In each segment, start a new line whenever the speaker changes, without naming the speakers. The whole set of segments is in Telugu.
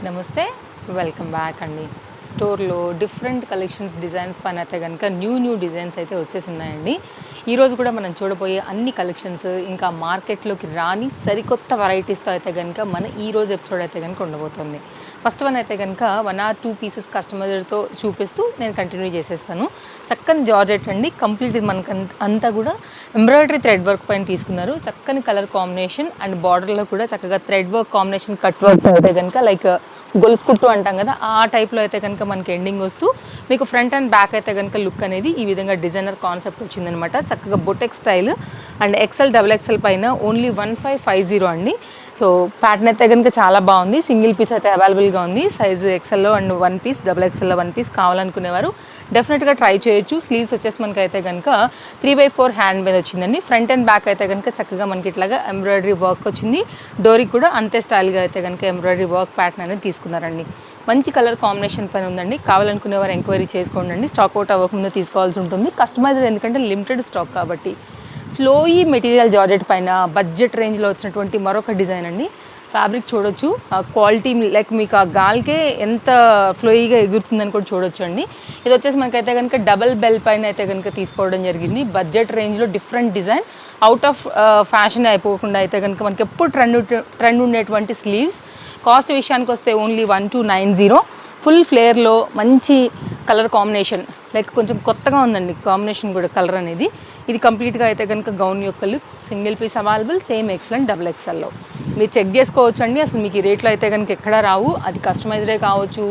నమస్తే, వెల్కమ్ బ్యాక్ అండి. స్టోర్లో డిఫరెంట్ కలెక్షన్స్ డిజైన్స్ పైన అయితే కనుక న్యూ డిజైన్స్ అయితే వచ్చేసి ఉన్నాయండి. ఈరోజు కూడా మనం చూడబోయే అన్ని కలెక్షన్స్ ఇంకా మార్కెట్లోకి రాని సరికొత్త వెరైటీస్తో అయితే కనుక మన ఈరోజు ఎపిసోడ్ అయితే కనుక ఉండబోతుంది. ఫస్ట్ వన్ అయితే కనుక 1 or 2 పీసెస్ కస్టమర్తో చూపిస్తూ నేను కంటిన్యూ చేసేస్తాను. చక్కని జార్జెట్ అండి, కంప్లీట్ మనకు అంతా కూడా ఎంబ్రాయిడరీ థ్రెడ్ వర్క్ పైన తీసుకున్నారు. చక్కని కలర్ కాంబినేషన్ అండ్ బార్డర్లో కూడా చక్కగా thread work combination cut work అయితే కనుక లైక్ గొలుసు కుట్టు అంటాం కదా, ఆ టైప్లో అయితే కనుక మనకి ఎండింగ్ వస్తూ మీకు ఫ్రంట్ అండ్ బ్యాక్ అయితే కనుక లుక్ అనేది ఈ విధంగా డిజైనర్ కాన్సెప్ట్ వచ్చిందనమాట. చక్కగా boutique style and XL XXL పైన ఓన్లీ 1550 అండి. సో ప్యాటర్న్ అయితే కనుక చాలా బాగుంది. సింగిల్ పీస్ అయితే అవైలబుల్గా ఉంది. సైజు XLలో అండ్ 1 పీస్, XXLలో 1 పీస్ కావాలనుకునేవారు డెఫినెట్గా ట్రై చేయొచ్చు. స్లీవ్స్ వచ్చేసి మనకి అయితే కనుక 3/4 హ్యాండ్ మీద వచ్చిందండి. ఫ్రంట్ అండ్ బ్యాక్ అయితే కనుక చక్కగా మనకి ఇట్లాగా ఎంబ్రాయిడరీ వర్క్ వచ్చింది. డోరీకి కూడా అంతే స్టైల్గా అయితే కనుక ఎంబ్రాయిడరీ వర్క్ ప్యాటర్న్ అనేది తీసుకున్నారండి. మంచి కలర్ కాంబినేషన్ పైన ఉందండి. కావాలనుకునేవారు ఎంక్వైరీ చేసుకోండి. స్టాక్ అవుట్ అవ్వకముందే తీసుకోవాల్సి ఉంటుంది. కస్టమైజర్ ఎందుకంటే లిమిటెడ్ స్టాక్ కాబట్టి. ఫ్లోయీ మెటీరియల్ జార్జెట్ పైన బడ్జెట్ రేంజ్లో వచ్చినటువంటి మరొక డిజైన్ అండి. ఫ్యాబ్రిక్ చూడొచ్చు, క్వాలిటీ లైక్ మీకు ఆ గాల్కే ఎంత ఫ్లోయిగా ఎగురుతుందని కూడా చూడొచ్చు అండి. ఇది వచ్చేసి మనకైతే కనుక డబల్ బెల్ పైన అయితే కనుక తీసుకోవడం జరిగింది. బడ్జెట్ రేంజ్లో different design, out of fashion అయిపోకుండా అయితే కనుక మనకి ఎప్పుడు ట్రెండ్ ఉండేటువంటి స్లీవ్స్. కాస్ట్ విషయానికి వస్తే ఓన్లీ 1290. ఫుల్ ఫ్లేర్లో మంచి కలర్ కాంబినేషన్, లైక్ కొంచెం కొత్తగా ఉందండి కాంబినేషన్ కూడా కలర్ అనేది. ఇది కంప్లీట్గా అయితే కనుక గౌన్ యొక్క look. Single piece available, same XL and XXLలో మీరు చెక్ చేసుకోవచ్చు అండి. అసలు మీకు ఈ రేట్లో అయితే కనుక ఎక్కడా రావు. అది కస్టమైజ్డే కావచ్చు,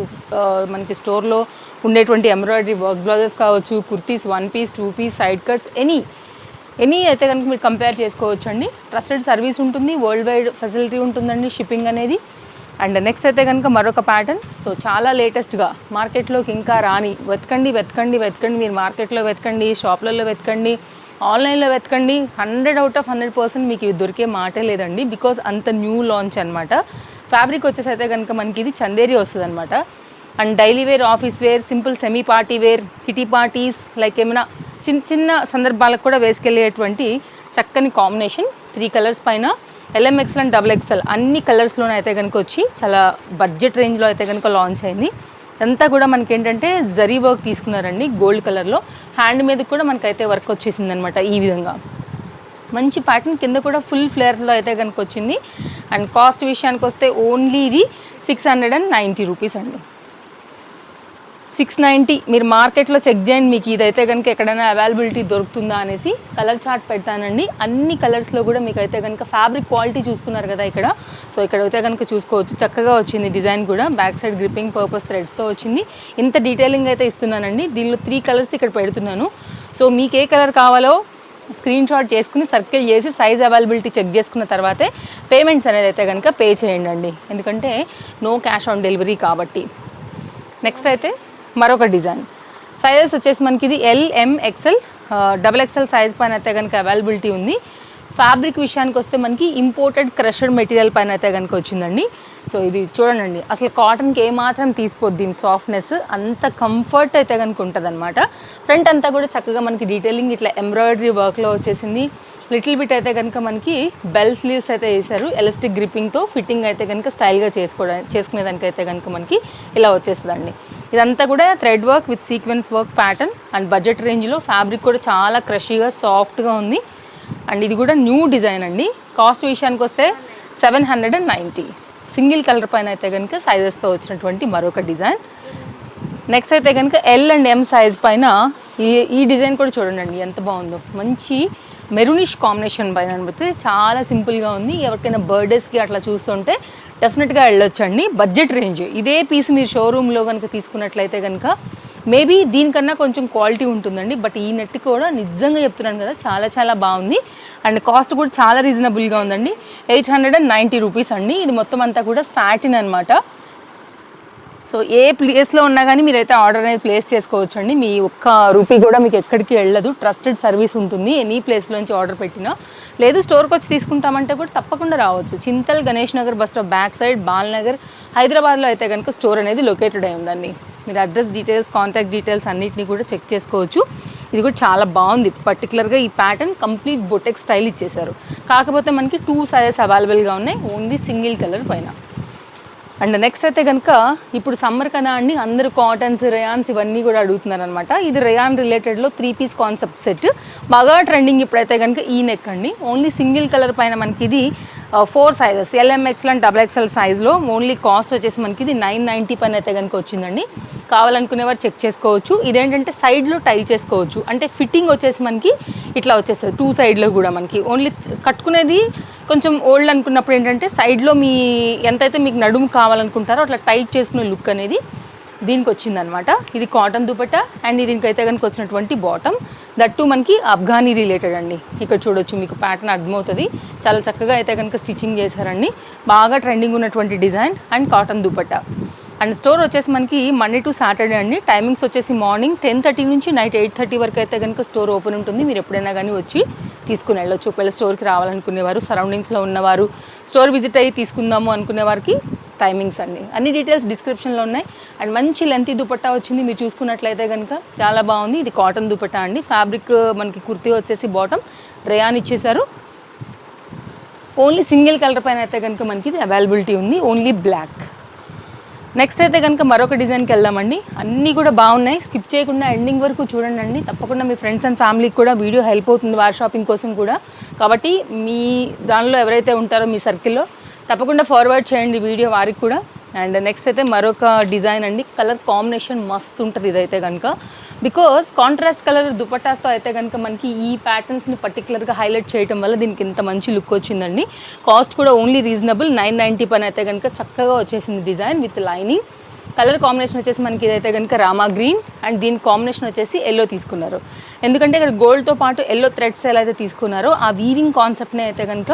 మనకి స్టోర్లో ఉండేటువంటి ఎంబ్రాయిడరీ వర్క్ బ్లౌజెస్ కావచ్చు, kurtis 1 piece 2 piece side cuts any అయితే కనుక మీరు కంపేర్ చేసుకోవచ్చు అండి. ట్రస్టెడ్ సర్వీస్ ఉంటుంది, వరల్డ్ వైడ్ ఫెసిలిటీ ఉంటుందండి షిప్పింగ్ అనేది. అండ్ నెక్స్ట్ అయితే కనుక మరొక ప్యాటర్న్. సో చాలా లేటెస్ట్గా మార్కెట్లోకి ఇంకా రాని వెతకండి. మీరు మార్కెట్లో వెతకండి, షాప్లలో వెతకండి, ఆన్లైన్లో వెతకండి. 100 out of 100% మీకు ఇవి దొరికే మాటే లేదండి. బికాజ్ అంత న్యూ లాంచ్ అనమాట. ఫ్యాబ్రిక్ వచ్చేసి అయితే కనుక మనకి ఇది చందేరి వస్తుంది అనమాట. And daily wear, office wear, simple semi party wear, kitty parties, like ఏమైనా చిన్న సందర్భాలకు కూడా వేసుకెళ్ళేటువంటి చక్కని కాంబినేషన్. 3 కలర్స్ పైన LM XL అండ్ XXL అన్ని కలర్స్లోనే అయితే కనుక వచ్చి చాలా బడ్జెట్ రేంజ్లో అయితే కనుక లాంచ్ అయింది. అంతా కూడా మనకి ఏంటంటే జరీ వర్క్ తీసుకున్నారండి గోల్డ్ కలర్లో. హ్యాండ్ మీద కూడా మనకైతే వర్క్ వచ్చేసింది అనమాట. ఈ విధంగా మంచి ప్యాటర్న్ కింద కూడా ఫుల్ ఫ్లేర్లో అయితే కనుక వచ్చింది. అండ్ కాస్ట్ విషయానికి వస్తే ఓన్లీ ఇది 690 రూపీస్ అండి. 690. మీరు మార్కెట్లో చెక్ చేయండి, మీకు ఇదైతే కనుక ఎక్కడైనా అవైలబిలిటీ దొరుకుతుందా అనేసి. కలర్ చార్ట్ పెడతానండి. అన్ని కలర్స్లో కూడా మీకు అయితే కనుక ఫ్యాబ్రిక్ క్వాలిటీ చూసుకున్నారు కదా ఇక్కడ. సో ఇక్కడ అయితే కనుక చూసుకోవచ్చు, చక్కగా వచ్చింది డిజైన్ కూడా. బ్యాక్ సైడ్ గ్రిప్పింగ్ పర్పస్ థ్రెడ్స్తో వచ్చింది. ఇంత డీటెయిలింగ్ అయితే ఇస్తున్నానండి. దీనిలో 3 కలర్స్ ఇక్కడ పెడుతున్నాను. సో మీకు ఏ కలర్ కావాలో స్క్రీన్ షాట్ చేసుకుని సర్కిల్ చేసి సైజ్ అవైలబిలిటీ చెక్ చేసుకున్న తర్వాతే పేమెంట్స్ అనేది అయితే కనుక పే చేయండి అండి. ఎందుకంటే నో క్యాష్ ఆన్ డెలివరీ కాబట్టి. నెక్స్ట్ అయితే మరొక డిజైన్. సైజెస్ వచ్చేసి మనకి ఇది LM XL XXL సైజ్ పైన అయితే కనుక అవైలబిలిటీ ఉంది. ఫ్యాబ్రిక్ విషయానికి వస్తే మనకి ఇంపోర్టెడ్ క్రషర్ మెటీరియల్ పైన అయితే కనుక వచ్చిందండి. సో ఇది చూడండి, అసలు కాటన్కి ఏమాత్రం తీసిపోద్ది దీని సాఫ్ట్నెస్, అంత కంఫర్ట్ అయితే కనుక ఉంటుంది అనమాట. ఫ్రంట్ అంతా కూడా చక్కగా మనకి డీటెయిలింగ్ ఇట్లా ఎంబ్రాయిడరీ వర్క్లో వచ్చేసింది. లిటిల్ బిట్ అయితే కనుక మనకి బెల్ స్లీవ్స్ అయితే వేసారు. ఎలాస్టిక్ గ్రిప్పింగ్తో ఫిట్టింగ్ అయితే కనుక స్టైల్గా చేసుకునేదానికి అయితే కనుక మనకి ఇలా వచ్చేస్తుందండి. ఇదంతా కూడా thread work with sequence work pattern and budget రేంజ్లో. ఫ్యాబ్రిక్ కూడా చాలా క్రషీగా సాఫ్ట్గా ఉంది. అండ్ ఇది కూడా న్యూ డిజైన్ అండి. కాస్ట్ విషయానికి వస్తే 790. సింగిల్ కలర్ పైన అయితే కనుక సైజెస్తో వచ్చినటువంటి మరొక డిజైన్. నెక్స్ట్ అయితే కనుక L and M సైజ్ పైన ఈ డిజైన్ కూడా చూడండి ఎంత బాగుందో. మంచి మెరూనిష్ కాంబినేషన్ పైన అనిపిస్తే చాలా సింపుల్గా ఉంది. ఎవరికైనా బర్త్డేస్కి అట్లా చూస్తుంటే డెఫినెట్గా వెళ్ళొచ్చండి. Budget range. ఇదే పీస్ మీరు షోరూంలో కనుక తీసుకున్నట్లయితే కనుక మేబీ దీనికన్నా కొంచెం క్వాలిటీ ఉంటుందండి. బట్ ఈ నెట్ కూడా నిజంగా చెప్తున్నాను కదా, చాలా బాగుంది. అండ్ కాస్ట్ కూడా చాలా రీజనబుల్గా ఉందండి. 890 రూపీస్ అండి. ఇది మొత్తం అంతా కూడా సాటిన్ అనమాట. సో ఏ ప్లేస్లో ఉన్నా కానీ మీరైతే ఆర్డర్ అనేది ప్లేస్ చేసుకోవచ్చు అండి. మీ ఒక్క రూపీ కూడా మీకు ఎక్కడికి వెళ్ళదు. ట్రస్టెడ్ సర్వీస్ ఉంటుంది. ఎనీ ప్లేస్లోంచి ఆర్డర్ పెట్టినా, లేదు స్టోర్కి వచ్చి తీసుకుంటామంటే కూడా తప్పకుండా రావచ్చు. Chintal Ganesh Nagar bus stop back side Balnagar హైదరాబాద్లో అయితే కనుక స్టోర్ అనేది లొకేటెడ్ అయి ఉందండి. మీరు అడ్రస్ డీటెయిల్స్, కాంటాక్ట్ డీటెయిల్స్ అన్నిటిని కూడా చెక్ చేసుకోవచ్చు. ఇది కూడా చాలా బాగుంది. పర్టికులర్గా ఈ ప్యాటర్న్ కంప్లీట్ బొటెక్ స్టైల్ ఇచ్చేసారు. కాకపోతే మనకి 2 సైజెస్ అవైలబుల్గా ఉన్నాయి. ఓన్లీ సింగిల్ కలర్ పైన. అండ్ నెక్స్ట్ అయితే కనుక ఇప్పుడు సమ్మర్ కదా అండి, అందరూ కాటన్స్, రేయాన్స్ ఇవన్నీ కూడా అడుగుతున్నారు అనమాట. ఇది రేయాన్ రిలేటెడ్లో 3 పీస్ కాన్సెప్ట్ సెట్, బాగా ట్రెండింగ్ ఇప్పుడైతే కనుక ఈ నెక్ అండి. ఓన్లీ సింగిల్ కలర్ పైన మనకి ఇది 4 సైజెస్ LMXL అండ్ XXL సైజ్లో. ఓన్లీ కాస్ట్ వచ్చేసి మనకి ఇది 990 పైన అయితే కనుక వచ్చిందండి. కావాలనుకునేవారు చెక్ చేసుకోవచ్చు. ఇదేంటంటే సైడ్లో టై చేసుకోవచ్చు, అంటే ఫిట్టింగ్ వచ్చేసి మనకి ఇట్లా వచ్చేస్తుంది 2 సైడ్లో కూడా. మనకి ఓన్లీ కట్టుకునేది కొంచెం ఓల్డ్ అనుకున్నప్పుడు ఏంటంటే సైడ్లో మీ ఎంతైతే మీకు నడుము కావాలనుకుంటారో అట్లా టైట్ చేసుకునే లుక్ అనేది దీనికి వచ్చిందనమాట. ఇది కాటన్ దుపట్టా అండ్ దీనికైతే కనుక వచ్చినటువంటి బాటమ్, దట్టు మనకి అఫ్ఘానీ రిలేటెడ్ అండి. ఇక్కడ చూడొచ్చు, మీకు ప్యాటర్న్ అర్థమవుతుంది. చాలా చక్కగా అయితే కనుక స్టిచ్చింగ్ చేశారండి. బాగా ట్రెండింగ్ ఉన్నటువంటి design and cotton dupatta. And store వచ్చేసి మనకి మండే టు సాటర్డే అండి. టైమింగ్స్ వచ్చేసి మార్నింగ్ 10:30 నుంచి నైట్ 8:30 వరకు అయితే కనుక స్టోర్ ఓపెన్ ఉంటుంది. మీరు ఎప్పుడైనా కానీ వచ్చి తీసుకుని వెళ్ళొచ్చు. ఒకవేళ స్టోర్కి రావాలనుకునేవారు, సరౌండింగ్స్లో ఉన్నవారు, స్టోర్ విజిట్ అయ్యి తీసుకుందాము అనుకునే వారికి టైమింగ్స్ అన్ని డీటెయిల్స్ డిస్క్రిప్షన్లో ఉన్నాయి. అండ్ మంచి లెంతీ దుపట్టా వచ్చింది, మీరు చూసుకున్నట్లయితే కనుక చాలా బాగుంది. ఇది కాటన్ దుపట్టా అండి. ఫ్యాబ్రిక్ మనకి కుర్తీ వచ్చేసి బాటమ్ రేయాన్ ఇచ్చేసారు. ఓన్లీ సింగిల్ కలర్ పైన అయితే కనుక మనకి ఇది అవైలబిలిటీ ఉంది, ఓన్లీ బ్లాక్. నెక్స్ట్ అయితే కనుక మరొక డిజైన్కి వెళ్దామండి. అన్నీ కూడా బాగున్నాయి, స్కిప్ చేయకుండా ఎండింగ్ వరకు చూడండి అండి. తప్పకుండా మీ ఫ్రెండ్స్ అండ్ ఫ్యామిలీకి కూడా వీడియో హెల్ప్ అవుతుంది వారి షాపింగ్ కోసం కూడా. కాబట్టి మీ దానిలో ఎవరైతే ఉంటారో మీ సర్కిల్లో తప్పకుండా ఫార్వర్డ్ చేయండి వీడియో వారికి కూడా. అండ్ నెక్స్ట్ అయితే మరొక డిజైన్ అండి. కలర్ కాంబినేషన్ మస్తు ఉంటుంది ఇదైతే కనుక, బికాస్ కాంట్రాస్ట్ కలర్ దుపట్టాస్తో అయితే కనుక మనకి ఈ ప్యాటర్న్స్ని పర్టికులర్గా హైలైట్ చేయడం వల్ల దీనికి ఇంత మంచి లుక్ వచ్చిందండి. కాస్ట్ కూడా ఓన్లీ రీజనబుల్ 990 పైన అయితే కనుక చక్కగా వచ్చేసింది design with lining. Colour combination వచ్చేసి మనకి ఇదైతే కనుక రామా గ్రీన్ అండ్ దీని కాంబినేషన్ వచ్చేసి ఎల్లో తీసుకున్నారు. ఎందుకంటే ఇక్కడ గోల్డ్తో పాటు ఎల్లో థ్రెడ్స్ ఎలా అయితే తీసుకున్నారో ఆ వీవింగ్ కాన్సెప్ట్ని అయితే కనుక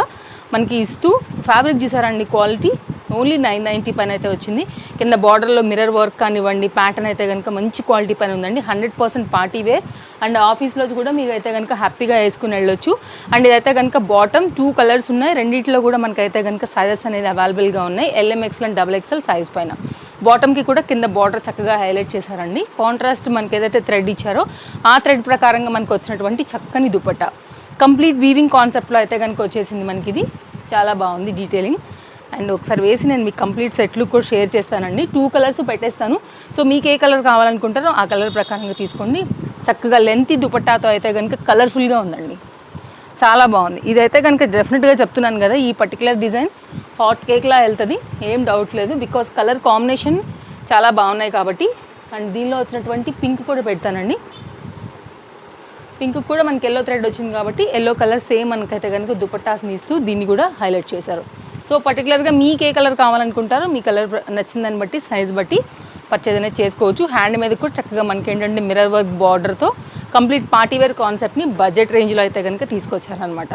మనకి ఇస్తూ, ఫ్యాబ్రిక్ చూసారండి క్వాలిటీ ఓన్లీ 990 పైన అయితే వచ్చింది. కింద బార్డర్లో మిర్రర్ వర్క్ కానివ్వండి, ప్యాటర్న్ అయితే కనుక మంచి క్వాలిటీ పైన ఉందండి. 100% పార్టీ వేర్ అండ్ ఆఫీస్లో కూడా మీకు అయితే కనుక హ్యాపీగా వేసుకుని వెళ్ళొచ్చు. అండ్ ఇదైతే కనుక బాటమ్ 2 కలర్స్ ఉన్నాయి. రెండింటిలో కూడా మనకైతే కనుక సైజెస్ అనేది అవైలబుల్గా ఉన్నాయి. LMXL అండ్ XXL సైజ్ పైన. బాటమ్కి కూడా కింద బార్డర్ చక్కగా హైలైట్ చేశారండి. కాంట్రాస్ట్ మనకి ఏదైతే థ్రెడ్ ఇచ్చారో ఆ థ్రెడ్ ప్రకారంగా మనకు వచ్చినటువంటి చక్కని దుపట్టా. కంప్లీట్ వీవింగ్ కాన్సెప్ట్లో అయితే కనుక వచ్చేసింది మనకి. ఇది చాలా బాగుంది డీటెయిలింగ్. అండ్ ఒకసారి వేసి నేను మీకు కంప్లీట్ సెట్లు కూడా షేర్ చేస్తానండి. 2 కలర్స్ పెట్టేస్తాను. సో మీకు ఏ కలర్ కావాలనుకుంటారో ఆ కలర్ ప్రకారంగా తీసుకోండి. చక్కగా లెంతీ దుపట్టాతో అయితే కనుక కలర్ఫుల్గా ఉందండి, చాలా బాగుంది. ఇదైతే కనుక డెఫినెట్గా చెప్తున్నాను కదా, ఈ పర్టికులర్ డిజైన్ హాట్ కేక్లా వెళ్తుంది, ఏం డౌట్ లేదు. బికాస్ కలర్ కాంబినేషన్ చాలా బాగున్నాయి కాబట్టి. అండ్ దీనిలో వచ్చినటువంటి పింక్ కూడా పెడతానండి. పింక్ కూడా మనకి ఎల్లో థ్రెడ్ వచ్చింది కాబట్టి ఎల్లో కలర్ సేమ్ మనకైతే కనుక దుపట్టాస్ని ఇస్తూ దీన్ని కూడా హైలైట్ చేశారు. సో పర్టికులర్గా మీకు ఏ కలర్ కావాలనుకుంటారో మీ కలర్ నచ్చిందని బట్టి సైజ్ బట్టి పర్చేజ్ అనేది చేసుకోవచ్చు. హ్యాండ్ మీద కూడా చక్కగా మనకి ఏంటంటే మిర్రర్ వర్క్ బార్డర్తో కంప్లీట్ పార్టీవేర్ కాన్సెప్ట్ని బడ్జెట్ రేంజ్లో అయితే కనుక తీసుకొచ్చారనమాట.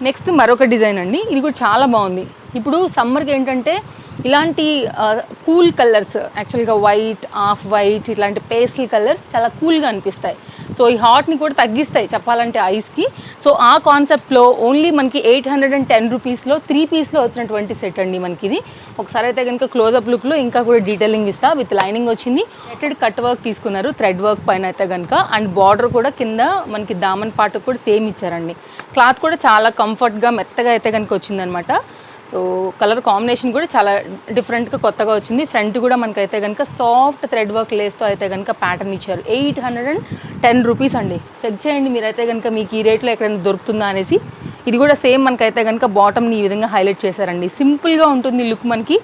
నెక్స్ట్ మరొక డిజైన్ అండి. ఇది కూడా చాలా బాగుంది. ఇప్పుడు సమ్మర్కి ఏంటంటే ఇలాంటి కూల్ కలర్స్, యాక్చువల్గా వైట్, ఆఫ్ వైట్, ఇట్లాంటి పేస్టల్ కలర్స్ చాలా కూల్గా అనిపిస్తాయి. సో ఈ హాట్ని కూడా తగ్గిస్తాయి చెప్పాలంటే ఐస్కి. సో ఆ కాన్సెప్ట్లో ఓన్లీ మనకి 810 రూపీస్లో 3 పీస్లో వచ్చినటువంటి సెట్ అండి మనకి ఇది. ఒకసారి అయితే కనుక క్లోజప్ లుక్లో ఇంకా కూడా డీటెయిలింగ్ ఇస్తా. విత్ లైనింగ్ వచ్చింది, నెట్టెడ్ కట్ వర్క్ తీసుకున్నారు థ్రెడ్ వర్క్ పైన అయితే కనుక. అండ్ బార్డర్ కూడా కింద మనకి దామన్ పాటు కూడా సేమ్ ఇచ్చారండి. క్లాత్ కూడా చాలా కంఫర్ట్గా మెత్తగా అయితే కనుక వచ్చిందనమాట. సో కలర్ కాంబినేషన్ కూడా చాలా డిఫరెంట్గా కొత్తగా వచ్చింది. ఫ్రంట్ కూడా మనకైతే కనుక సాఫ్ట్ థ్రెడ్ వర్క్ లేస్తో అయితే కనుక ప్యాటర్న్ ఇచ్చారు. 810 రూపీస్ అండి. చెక్ చేయండి మీరైతే కనుక మీకు ఈ రేట్లో ఎక్కడైనా దొరుకుతుందా అనేసి. ఇది కూడా సేమ్ మనకైతే కనుక బాటమ్ని ఈ విధంగా హైలైట్ చేశారండి. సింపుల్గా ఉంటుంది లుక్, మనకి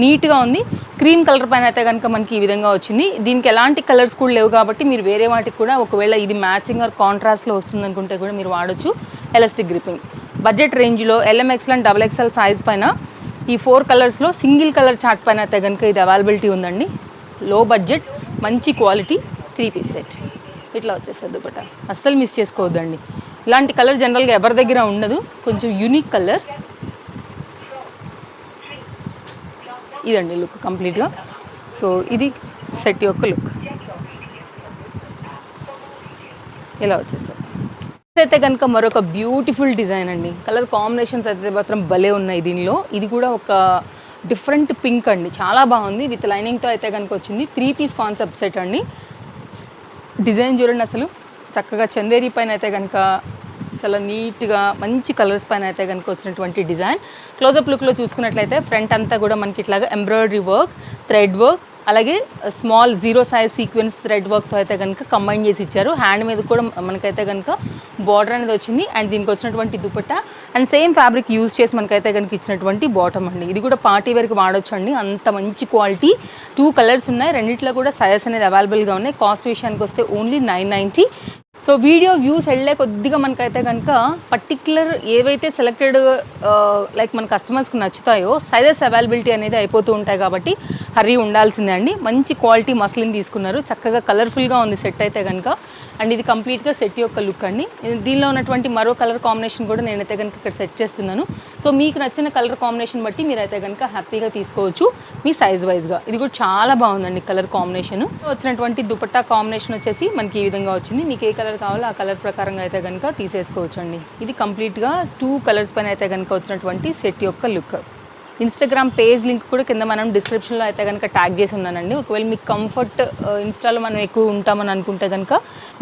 నీట్గా ఉంది. క్రీమ్ కలర్ పైన అయితే కనుక మనకి ఈ విధంగా వచ్చింది. దీనికి ఎలాంటి కలర్స్ కూడా లేవు కాబట్టి మీరు వేరే వాటికి కూడా ఒకవేళ ఇది మ్యాచింగ్ ఆర్ కాంట్రాస్ట్లో వస్తుంది అనుకుంటే కూడా మీరు వాడచ్చు. ఎలాస్టిక్ గ్రిప్పింగ్ బడ్జెట్ రేంజ్లో LMXL అండ్ XXL సైజ్ పైన ఈ 4 కలర్స్లో సింగిల్ కలర్ చార్ట్ పైన అయితే కనుక ఇది అవైలబిలిటీ ఉందండి. లో బడ్జెట్ మంచి క్వాలిటీ 3 పీస్ సెట్ ఇట్లా వచ్చేస్తుంది దుపట్టా. అస్సలు మిస్ చేసుకోవద్దండి. ఇలాంటి కలర్ జనరల్గా ఎవరి దగ్గర ఉండదు, కొంచెం యూనిక్ కలర్. ఇదండి లుక్ కంప్లీట్గా. సో ఇది సెట్ యొక్క లుక్ ఇలా వచ్చేస్తుంది. అయితే కనుక మరొక బ్యూటిఫుల్ డిజైన్ అండి. కలర్ కాంబినేషన్స్ అయితే మాత్రం భలే ఉన్నాయి దీనిలో. ఇది కూడా ఒక డిఫరెంట్ పింక్ అండి, చాలా బాగుంది. విత్ లైనింగ్తో అయితే కనుక వచ్చింది. 3 పీస్ కాన్సెప్ట్ సెట్ అండి. డిజైన్ చూడండి అసలు చక్కగా చందేరి పైన అయితే కనుక చాలా నీట్గా మంచి కలర్స్ పైన అయితే కనుక వచ్చినటువంటి డిజైన్. క్లోజప్ లుక్లో చూసుకున్నట్లయితే ఫ్రంట్ అంతా కూడా మనకి ఇట్లాగా ఎంబ్రాయిడరీ వర్క్, థ్రెడ్ వర్క్, అలాగే స్మాల్ 0 సైజ్ సీక్వెన్స్ థ్రెడ్ వర్క్తో అయితే కనుక కంబైన్ చేసి ఇచ్చారు. హ్యాండ్ మీద కూడా మనకైతే కనుక బార్డర్ అనేది వచ్చింది. అండ్ దీనికి వచ్చినటువంటి dupatta and same fabric use చేసి మనకైతే కనుక ఇచ్చినటువంటి బాటమ్ అండి. ఇది కూడా పార్టీ వేర్కి వాడొచ్చు అండి, అంత మంచి క్వాలిటీ. 2 కలర్స్ ఉన్నాయి, రెండిట్లో కూడా సైజెస్ అనేది అవైలబుల్గా ఉన్నాయి. కాస్ట్ విషయానికి వస్తే ఓన్లీ 990. సో వీడియో వ్యూస్ వెళ్ళే కొద్దిగా మనకైతే కనుక పర్టిక్యులర్ ఏవైతే సెలెక్టెడ్ లైక్ మన కస్టమర్స్కి నచ్చుతాయో సైజెస్ అవైలబిలిటీ అనేది అయిపోతూ ఉంటాయి కాబట్టి హరీ ఉండాల్సిందే అండి. మంచి క్వాలిటీ మస్లిన్ తీసుకున్నారు, చక్కగా కలర్ఫుల్గా ఉంది సెట్ అయితే కనుక. అండ్ ఇది కంప్లీట్గా సెట్ యొక్క లుక్ అండి. దీనిలో ఉన్నటువంటి మరో కలర్ కాంబినేషన్ కూడా నేనైతే కనుక ఇక్కడ సెట్ చేస్తున్నాను. సో మీకు నచ్చిన కలర్ కాంబినేషన్ బట్టి మీరైతే కనుక హ్యాపీగా తీసుకోవచ్చు మీ సైజ్ వైజ్గా. ఇది కూడా చాలా బాగుందండి కలర్ కాంబినేషన్. వచ్చినటువంటి దుపట్టా కాంబినేషన్ వచ్చేసి మనకి ఈ విధంగా వచ్చింది. మీకు ఏ కలర్ కావాలో ఆ కలర్ ప్రకారంగా అయితే కనుక తీసేసుకోవచ్చు అండి. ఇది కంప్లీట్గా 2 కలర్స్ పైన అయితే కనుక వచ్చినటువంటి సెట్ యొక్క లుక్. ఇన్స్టాగ్రామ్ పేజ్ లింక్ కూడా కింద మనం డిస్క్రిప్షన్లో అయితే కనుక ట్యాగ్ చేసి ఉన్నానండి. ఒకవేళ మీకు కంఫర్ట్ ఇన్స్టాలో మనం ఎక్కువ ఉంటామని అనుకుంటే కనుక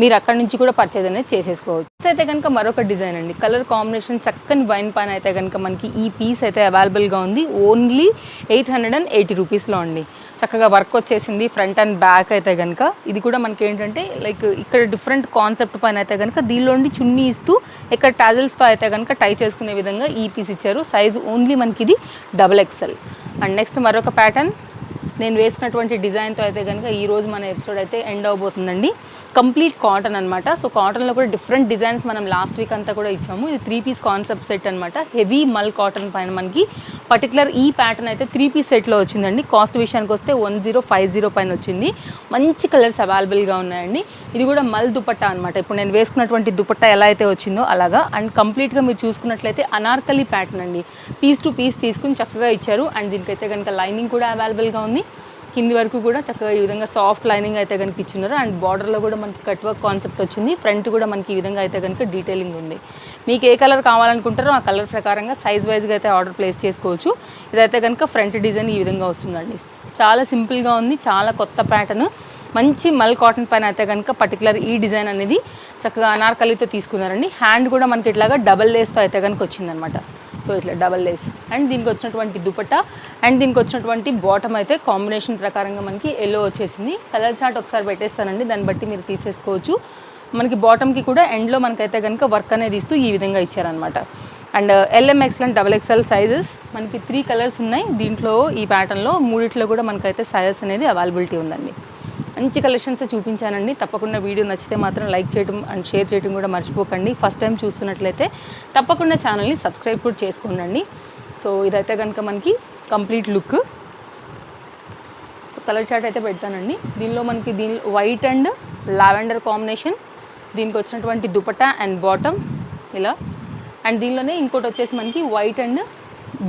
మీరు అక్కడి నుంచి కూడా పర్చేజ్ అనేది చేసేసుకోవచ్చు. అయితే కనుక మరొక డిజైన్ అండి, కలర్ కాంబినేషన్ చక్కని వైన్ పైన అయితే కనుక మనకి ఈ పీస్ అయితే అవైలబుల్గా ఉంది. ఓన్లీ 880 రూపీస్లో అండి. చక్కగా వర్క్ వచ్చేసింది ఫ్రంట్ అండ్ బ్యాక్ అయితే కనుక. ఇది కూడా మనకి ఏంటంటే లైక్ ఇక్కడ డిఫరెంట్ కాన్సెప్ట్ పైన అయితే కనుక దీనిలోండి చున్నీ ఇస్తూ ఇక్కడ టాజిల్స్తో అయితే కనుక టై చేసుకునే విధంగా ఈ పీస్ ఇచ్చారు. సైజు ఓన్లీ మనకి ఇది XXL. అండ్ నెక్స్ట్ మరొక ప్యాటర్న్ నేను వేసుకున్నటువంటి డిజైన్తో అయితే కనుక ఈరోజు మన ఎపిసోడ్ అయితే ఎండ్ అవబోతుందండి. కంప్లీట్ కాటన్ అనమాట. సో కాటన్లో కూడా డిఫరెంట్ డిజైన్స్ మనం లాస్ట్ వీక్ అంతా కూడా ఇచ్చాము. ఇది 3 పీస్ కాన్సెప్ట్ సెట్ అనమాట. హెవీ మల్ కాటన్ పైన మనకి పర్టికులర్ ఈ ప్యాటర్న్ అయితే 3 పీస్ సెట్లో వచ్చిందండి. కాస్ట్ విషయానికి వస్తే 1050 పైన వచ్చింది. మంచి కలర్స్ అవైలబుల్గా ఉన్నాయండి. ఇది కూడా మల్ దుపట్టా అనమాట. ఇప్పుడు నేను వేసుకున్నటువంటి దుపట్టా ఎలా అయితే వచ్చిందో అలాగా. అండ్ కంప్లీట్గా మీరు చూసుకున్నట్లయితే అనార్కలి ప్యాటర్న్ అండి. పీస్ టు పీస్ తీసుకుని చక్కగా ఇచ్చారు. అండ్ దీనికైతే కనుక లైనింగ్ కూడా అవైలబుల్గా ఉంది. కింది వరకు కూడా చక్కగా ఈ విధంగా సాఫ్ట్ లైనింగ్ అయితే కనుక ఇచ్చినారు. అండ్ బార్డర్లో కూడా మనకి కట్ వర్క్ కాన్సెప్ట్ వచ్చింది. ఫ్రంట్ కూడా మనకి ఈ విధంగా అయితే కనుక డీటెయిలింగ్ ఉంది. మీకు ఏ కలర్ కావాలనుకుంటారో ఆ కలర్ ప్రకారంగా సైజ్ వైజ్గా అయితే ఆర్డర్ ప్లేస్ చేసుకోవచ్చు. ఇదైతే కనుక ఫ్రంట్ డిజైన్ ఈ విధంగా వస్తుందండి. చాలా సింపుల్గా ఉంది, చాలా కొత్త ప్యాటర్న్. మంచి మల్ కాటన్ పైన అయితే కనుక పర్టికులర్ ఈ డిజైన్ అనేది చక్కగా అనార్కలితో తీసుకున్నారండి. హ్యాండ్ కూడా మనకి ఇట్లాగా డబల్ లేస్తో అయితే కనుక వచ్చిందనమాట. సో ఇట్లా డబల్ లేస్. అండ్ దీనికి వచ్చినటువంటి దుపట్టా అండ్ దీనికి వచ్చినటువంటి బాటమ్ అయితే కాంబినేషన్ ప్రకారంగా మనకి ఎల్లో వచ్చేసింది. కలర్ చార్ట్ ఒకసారి పెట్టేస్తానండి, దాన్ని బట్టి మీరు తీసేసుకోవచ్చు. మనకి బాటమ్కి కూడా ఎండ్లో మనకైతే కనుక వర్క్ అనేది ఇస్తూ ఈ విధంగా ఇచ్చారనమాట. And LM, XL and XXL sizes మనకి 3 కలర్స్ ఉన్నాయి. దీంట్లో ఈ ప్యాటర్న్లో 3 కూడా మనకైతే సైజెస్ అనేది అవైలబిలిటీ ఉందండి. మంచి కలెక్షన్స్ చూపించానండి. తప్పకుండా వీడియో నచ్చితే మాత్రం లైక్ చేయడం అండ్ షేర్ చేయడం కూడా మర్చిపోకండి. ఫస్ట్ టైం చూస్తున్నట్లయితే తప్పకుండా ఛానల్ని సబ్స్క్రైబ్ కూడా చేసుకోండి. సో ఇదైతే కనుక మనకి complete look. So colour chart అయితే పెడతానండి. దీనిలో మనకి వైట్ అండ్ లావెండర్ కాంబినేషన్, దీనికి వచ్చినటువంటి దుపట్టా అండ్ బాటమ్ ఇలా. అండ్ దీనిలోనే ఇంకోటి వచ్చేసి మనకి white and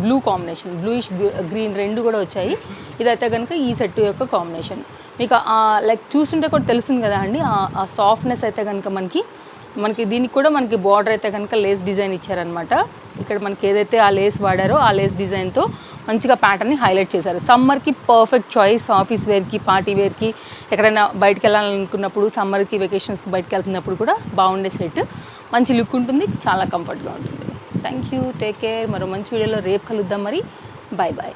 blue combination, bluish green 2 కూడా వచ్చాయి. ఇదైతే కనుక ఈ సెట్ యొక్క కాంబినేషన్. మీకు లైక్ చూస్తుంటే కూడా తెలుస్తుంది కదా అండి ఆ సాఫ్ట్నెస్ అయితే కనుక మనకి దీనికి కూడా మనకి బార్డర్ అయితే కనుక లేస్ డిజైన్ ఇచ్చారనమాట. ఇక్కడ మనకి ఏదైతే ఆ లేస్ వాడారో ఆ లేస్ డిజైన్తో మంచిగా ప్యాటర్న్ని హైలైట్ చేశారు. సమ్మర్కి పర్ఫెక్ట్ చాయిస్. ఆఫీస్ వేర్కి, పార్టీ వేర్కి, ఎక్కడైనా బయటకు వెళ్ళాలనుకున్నప్పుడు, సమ్మర్కి వెకేషన్స్కి బయటకు వెళ్తున్నప్పుడు కూడా బాగుండే సెట్. మంచి లుక్ ఉంటుంది, చాలా కంఫర్ట్గా ఉంటుంది. Thank you, take care. మరో మంచి వీడియోలో రేపు కలుద్దాం మరి. Bye bye.